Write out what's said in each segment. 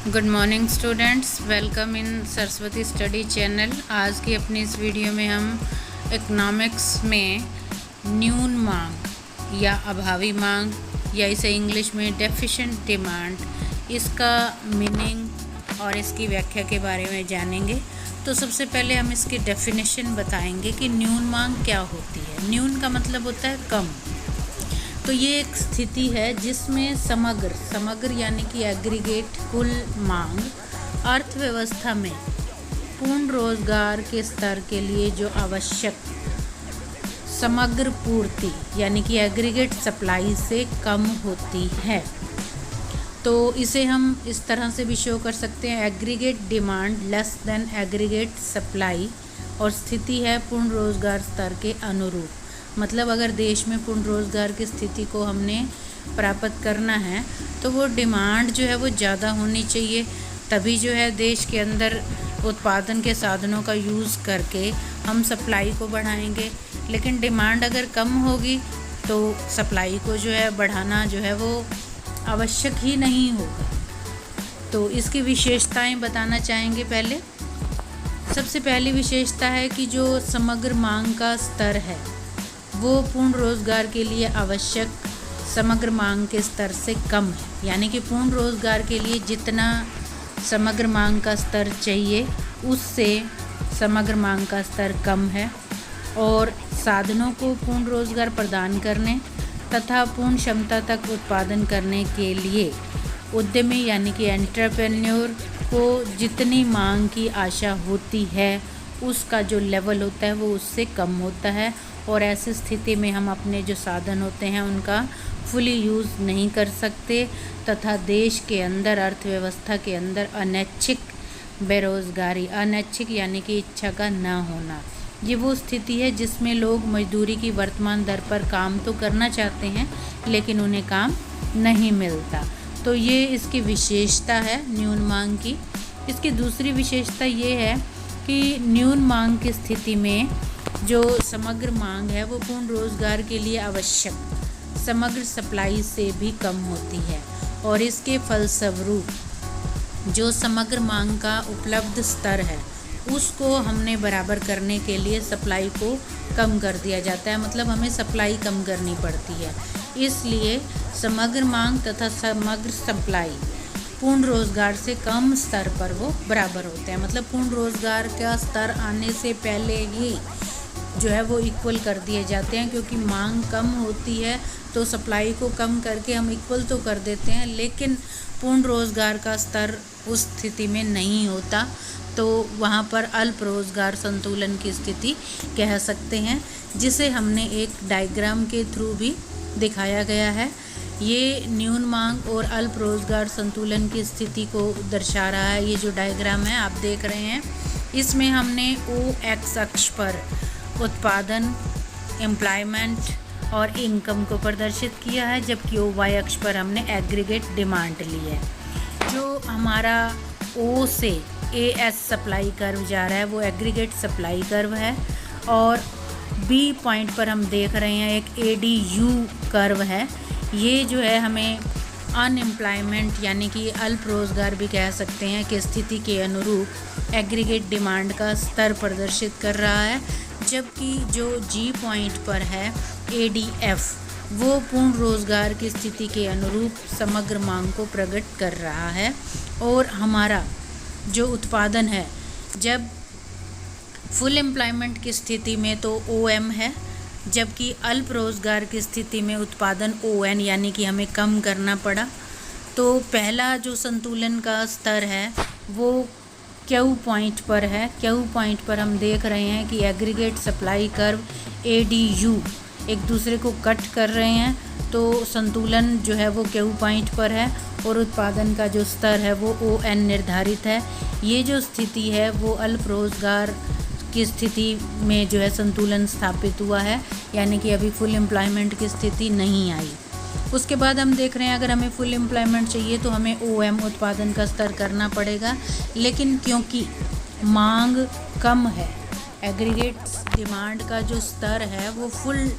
Good morning students, welcome in Saraswati study channel. आज की अपनी इस वीडियो में हम इकोनॉमिक्स में न्यून मांग या अभावी मांग या इसे इंग्लिश में डेफिशिएंट डिमांड, इसका मीनिंग और इसकी व्याख्या के बारे में जानेंगे। तो सबसे पहले हम इसकी डेफिनेशन बताएंगे कि न्यून मांग क्या होती है। न्यून का मतलब होता है कम। तो ये एक स्थिति है जिसमें समग्र यानी कि एग्रीगेट कुल मांग अर्थव्यवस्था में पूर्ण रोजगार के स्तर के लिए जो आवश्यक समग्र पूर्ति यानी कि एग्रीगेट सप्लाई से कम होती है। तो इसे हम इस तरह से भी शो कर सकते हैं, aggregate demand less than aggregate supply, और स्थिति है पूर्ण रोजगार स्तर के अनुरूप। मतलब अगर देश में पूर्ण रोजगार की स्थिति को हमने प्राप्त करना है तो वो डिमांड जो है वो ज़्यादा होनी चाहिए, तभी जो है देश के अंदर उत्पादन के साधनों का यूज़ करके हम सप्लाई को बढ़ाएंगे। लेकिन डिमांड अगर कम होगी तो सप्लाई को जो है बढ़ाना जो है वो आवश्यक ही नहीं होगा। तो इसकी विशेषताएं बताना चाहेंगे। पहले सबसे पहली विशेषता है कि जो समग्र मांग का स्तर है वो पूर्ण रोजगार के लिए आवश्यक समग्र मांग के स्तर से कम है। यानी कि पूर्ण रोजगार के लिए जितना समग्र मांग का स्तर चाहिए उससे समग्र मांग का स्तर कम है, और साधनों को पूर्ण रोजगार प्रदान करने तथा पूर्ण क्षमता तक उत्पादन करने के लिए उद्यमी यानी कि एंटरप्रेन्योर को जितनी मांग की आशा होती है उसका जो लेवल होता है वो उससे कम होता है, और ऐसी स्थिति में हम अपने जो साधन होते हैं उनका फुली यूज़ नहीं कर सकते तथा देश के अंदर अर्थव्यवस्था के अंदर अनैच्छिक बेरोज़गारी, अनैच्छिक यानी कि इच्छा का ना होना, ये वो स्थिति है जिसमें लोग मजदूरी की वर्तमान दर पर काम तो करना चाहते हैं लेकिन उन्हें काम नहीं मिलता। तो ये इसकी विशेषता है न्यून मांग की। इसकी दूसरी विशेषता ये है कि न्यून मांग की स्थिति में जो समग्र मांग है वो पूर्ण रोजगार के लिए आवश्यक समग्र सप्लाई से भी कम होती है, और इसके फलस्वरूप जो समग्र मांग का उपलब्ध स्तर है उसको हमने बराबर करने के लिए सप्लाई को कम कर दिया जाता है। मतलब हमें सप्लाई कम करनी पड़ती है, इसलिए समग्र मांग तथा समग्र सप्लाई पूर्ण रोजगार से कम स्तर पर वो बराबर होते हैं। मतलब पूर्ण रोजगार का स्तर आने से पहले ही जो है वो इक्वल कर दिए जाते हैं, क्योंकि मांग कम होती है तो सप्लाई को कम करके हम इक्वल तो कर देते हैं, लेकिन पूर्ण रोजगार का स्तर उस स्थिति में नहीं होता। तो वहाँ पर अल्प रोजगार संतुलन की स्थिति कह सकते हैं, जिसे हमने एक डायग्राम के थ्रू भी दिखाया गया है। ये न्यून मांग और अल्प रोजगार संतुलन की स्थिति को दर्शा रहा है। ये जो डायग्राम है आप देख रहे हैं, इसमें हमने OX अक्ष पर उत्पादन, एम्प्लॉयमेंट और इनकम को प्रदर्शित किया है, जबकि OY अक्ष पर हमने एग्रीगेट डिमांड ली है। जो हमारा O से AS सप्लाई कर्व जा रहा है वो एग्रीगेट सप्लाई कर्व है, और B पॉइंट पर हम देख रहे हैं एक ADU कर्व है। ये जो है हमें अनएम्प्लॉयमेंट यानी कि अल्प रोजगार भी कह सकते हैं कि स्थिति के अनुरूप एग्रीगेट डिमांड का स्तर प्रदर्शित कर रहा है, जबकि जो G पॉइंट पर है ADF वो पूर्ण रोजगार की स्थिति के अनुरूप समग्र मांग को प्रकट कर रहा है। और हमारा जो उत्पादन है जब फुल एम्प्लॉयमेंट की स्थिति में तो OM है, जबकि अल्प रोजगार की स्थिति में उत्पादन ON यानी कि हमें कम करना पड़ा। तो पहला जो संतुलन का स्तर है वो Q पॉइंट पर है। Q पॉइंट पर हम देख रहे हैं कि एग्रीगेट सप्लाई कर्व ADU एक दूसरे को कट कर रहे हैं, तो संतुलन जो है वो Q पॉइंट पर है, और उत्पादन का जो स्तर है वो ON निर्धारित है। ये जो स्थिति है वो अल्प रोजगार की स्थिति में जो है संतुलन स्थापित हुआ है, यानी कि अभी फुल एम्प्लॉयमेंट की स्थिति नहीं आई। उसके बाद हम देख रहे हैं अगर हमें फुल एम्प्लॉयमेंट चाहिए तो हमें OM उत्पादन का स्तर करना पड़ेगा, लेकिन क्योंकि मांग कम है, एग्रीगेट डिमांड का जो स्तर है वो फुल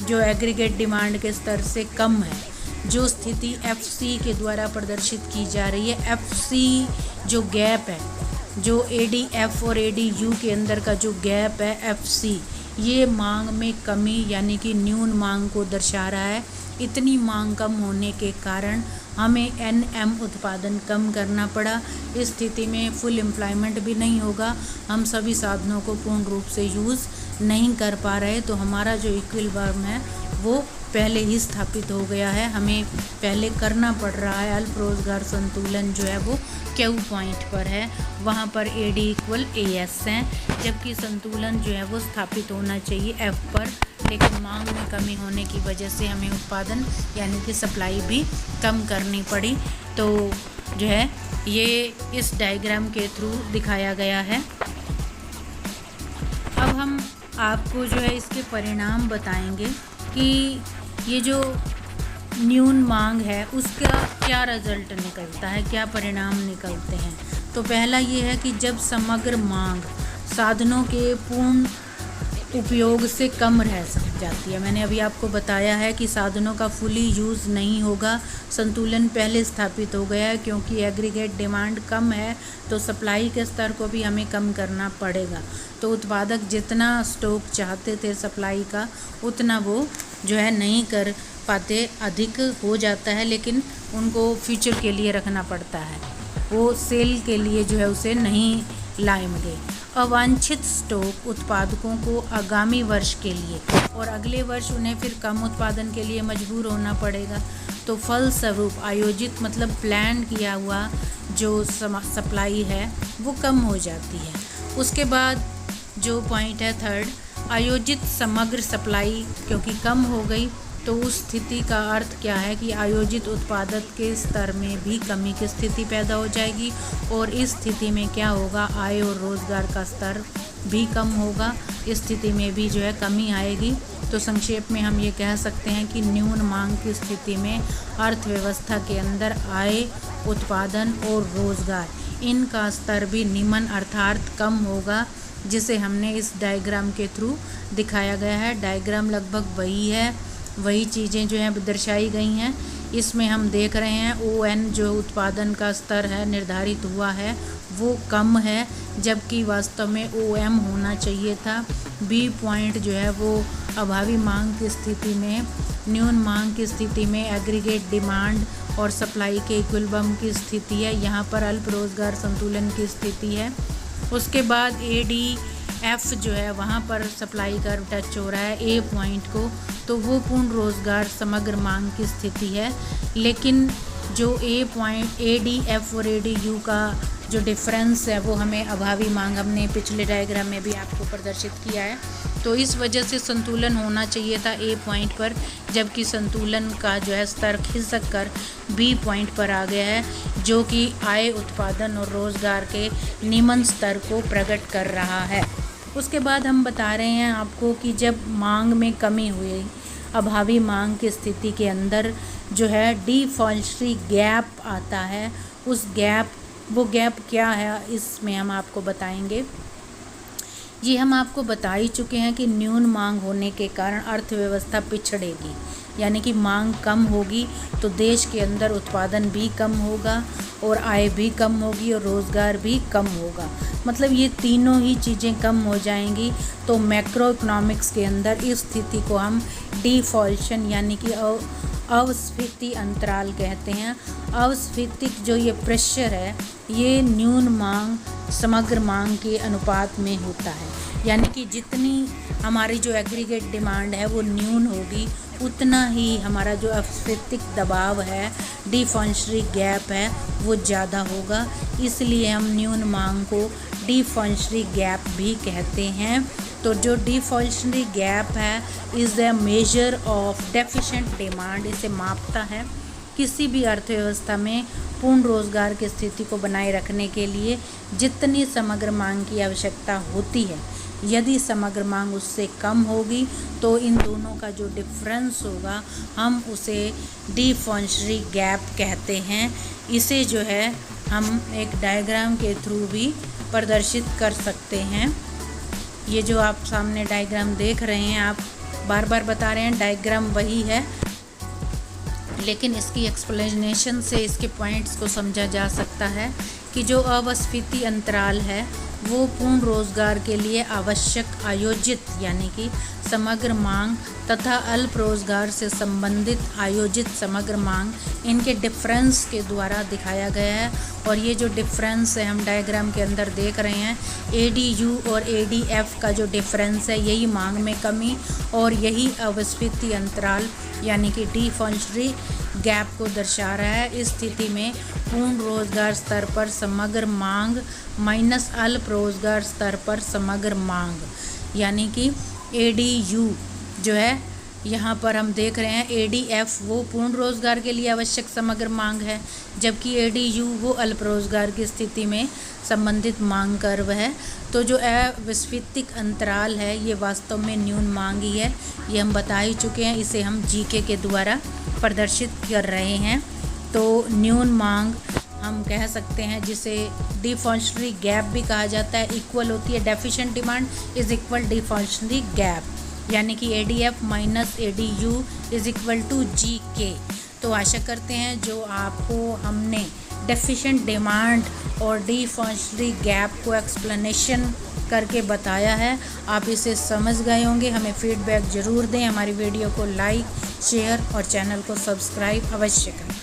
जो एग्रीगेट डिमांड के स्तर से कम है, जो स्थिति FC के द्वारा प्रदर्शित की जा रही है। FC जो गैप है, जो ADF और ADU के अंदर का जो गैप है FC, ये मांग में कमी यानी कि न्यून मांग को दर्शा रहा है। इतनी मांग कम होने के कारण हमें NM उत्पादन कम करना पड़ा। इस स्थिति में फुल एम्प्लॉयमेंट भी नहीं होगा, हम सभी साधनों को पूर्ण रूप से यूज़ नहीं कर पा रहे, तो हमारा जो इक्विलिब्रियम है वो पहले ही स्थापित हो गया है। हमें पहले करना पड़ रहा है, अल्प रोजगार संतुलन जो है वो Q पॉइंट पर है, वहाँ पर AD = AS है, जबकि संतुलन जो है वो स्थापित होना चाहिए F पर, लेकिन मांग में कमी होने की वजह से हमें उत्पादन यानी कि सप्लाई भी कम करनी पड़ी। तो जो है ये इस डायग्राम के थ्रू दिखाया गया है। अब हम आपको जो है इसके परिणाम बताएंगे कि ये जो न्यून मांग है उसका क्या रिजल्ट निकलता है, क्या परिणाम निकलते हैं। तो पहला ये है कि जब समग्र मांग साधनों के पूर्ण उपयोग से कम रह जाती है। मैंने अभी आपको बताया है कि साधनों का फुली यूज़ नहीं होगा, संतुलन पहले स्थापित हो गया है, क्योंकि एग्रीगेट डिमांड कम है तो सप्लाई के स्तर को भी हमें कम करना पड़ेगा। तो उत्पादक जितना स्टॉक चाहते थे सप्लाई का उतना वो जो है नहीं कर पाते, अधिक हो जाता है, लेकिन उनको फ्यूचर के लिए रखना पड़ता है, वो सेल के लिए जो है उसे नहीं लाएंगे। अवांछित स्टॉक उत्पादकों को आगामी वर्ष के लिए और अगले वर्ष उन्हें फिर कम उत्पादन के लिए मजबूर होना पड़ेगा। तो फलस्वरूप आयोजित मतलब प्लान किया हुआ जो सप्लाई है वो कम हो जाती है। उसके बाद जो पॉइंट है थर्ड, आयोजित समग्र सप्लाई क्योंकि कम हो गई तो उस स्थिति का अर्थ क्या है कि आयोजित उत्पादन के स्तर में भी कमी की स्थिति पैदा हो जाएगी, और इस स्थिति में क्या होगा, आय और रोज़गार का स्तर भी कम होगा, इस स्थिति में भी जो है कमी आएगी। तो संक्षेप में हम ये कह सकते हैं कि न्यून मांग की स्थिति में अर्थव्यवस्था के अंदर आय, उत्पादन और रोज़गार इनका स्तर भी निम्न अर्थात कम होगा, जिसे हमने इस डायग्राम के थ्रू दिखाया गया है। डायग्राम लगभग वही है, वही चीज़ें जो हैं दर्शाई गई हैं। इसमें हम देख रहे हैं ON जो उत्पादन का स्तर है निर्धारित हुआ है वो कम है, जबकि वास्तव में OM होना चाहिए था। B पॉइंट जो है वो अभावी मांग की स्थिति में, न्यून मांग की स्थिति में एग्रीगेट डिमांड और सप्लाई के इक्विलिब्रियम की स्थिति है, यहाँ पर अल्प रोजगार संतुलन की स्थिति है। उसके बाद ADF जो है वहाँ पर सप्लाई कर्व टच हो रहा है A पॉइंट को, तो वो पूर्ण रोज़गार समग्र मांग की स्थिति है। लेकिन जो A पॉइंट ADF और ADU का जो डिफरेंस है वो हमें अभावी मांग, हमने पिछले डायग्राम में भी आपको प्रदर्शित किया है। तो इस वजह से संतुलन होना चाहिए था A पॉइंट पर, जबकि संतुलन का जो है स्तर खिसक कर B पॉइंट पर आ गया है, जो कि आय, उत्पादन और रोज़गार के निम्न स्तर को प्रकट कर रहा है। उसके बाद हम बता रहे हैं आपको कि जब मांग में कमी हुई, अभावी मांग की स्थिति के अंदर जो है डिफॉल्टरी गैप आता है, उस गैप, वो गैप क्या है इसमें हम आपको बताएंगे। ये हम आपको बता ही चुके हैं कि न्यून मांग होने के कारण अर्थव्यवस्था पिछड़ेगी, यानी कि मांग कम होगी तो देश के अंदर उत्पादन भी कम होगा और आय भी कम होगी और रोज़गार भी कम होगा। मतलब ये तीनों ही चीज़ें कम हो जाएंगी। तो मैक्रो इकोनॉमिक्स के अंदर इस स्थिति को हम डिफॉल्शन यानी कि अस्फीति अंतराल कहते हैं। अस्फीतिक जो ये प्रेशर है ये न्यून मांग समग्र मांग के अनुपात में होता है, यानी कि जितनी हमारी जो एग्रीगेट डिमांड है वो न्यून होगी उतना ही हमारा जो अस्फीतिक दबाव है, डिफॉल्टरी गैप है, वो ज़्यादा होगा। इसलिए हम न्यून मांग को डिफॉल्टरी गैप भी कहते हैं। तो जो डिफॉल्टरी गैप है is the measure of deficient demand, इसे मापता है किसी भी अर्थव्यवस्था में पूर्ण रोजगार की स्थिति को बनाए रखने के लिए जितनी समग्र मांग की आवश्यकता होती है, यदि समग्र मांग उससे कम होगी तो इन दोनों का जो डिफरेंस होगा हम उसे डिफॉल्टरी गैप कहते हैं। इसे जो है हम एक डायग्राम के थ्रू भी प्रदर्शित कर सकते हैं। ये जो आप सामने डायग्राम देख रहे हैं, आप बार बार बता रहे हैं डायग्राम वही है, लेकिन इसकी एक्सप्लेनेशन से इसके पॉइंट्स को समझा जा सकता है कि जो अस्वीति अंतराल है वो पूर्ण रोजगार के लिए आवश्यक आयोजित यानी कि समग्र मांग तथा अल्प रोजगार से संबंधित आयोजित समग्र मांग, इनके डिफरेंस के द्वारा दिखाया गया है। और ये जो डिफरेंस है हम डायग्राम के अंदर देख रहे हैं, ADU और ADF का जो डिफरेंस है यही मांग में कमी और यही अस्वीति अंतराल यानी कि डिफॉल्टरी गैप को दर्शा रहा है। इस स्थिति में पूर्ण रोजगार स्तर पर समग्र मांग माइनस अल्प रोजगार स्तर पर समग्र मांग यानी कि ADU जो है यहाँ पर हम देख रहे हैं ADF वो पूर्ण रोजगार के लिए आवश्यक समग्र मांग है, जबकि ADU वो अल्प रोजगार की स्थिति में संबंधित मांग कर्व है। तो जो अस्वीतिक अंतराल है ये वास्तव में न्यून मांग ही है, ये हम बता ही चुके हैं, इसे हम GK के द्वारा प्रदर्शित कर रहे हैं। तो न्यून मांग हम कह सकते हैं जिसे डिफॉल्टरी गैप भी कहा जाता है, इक्वल होती है deficient demand is equal deflationary gap यानी कि ADF minus ADU is equal to GK। तो आशा करते हैं जो आपको हमने डेफिशिएंट डिमांड और डिफॉल्टरी गैप को एक्सप्लेनेशन करके बताया है आप इसे समझ गए होंगे। हमें फीडबैक ज़रूर दें, हमारी वीडियो को लाइक शेयर और चैनल को सब्सक्राइब अवश्य करें।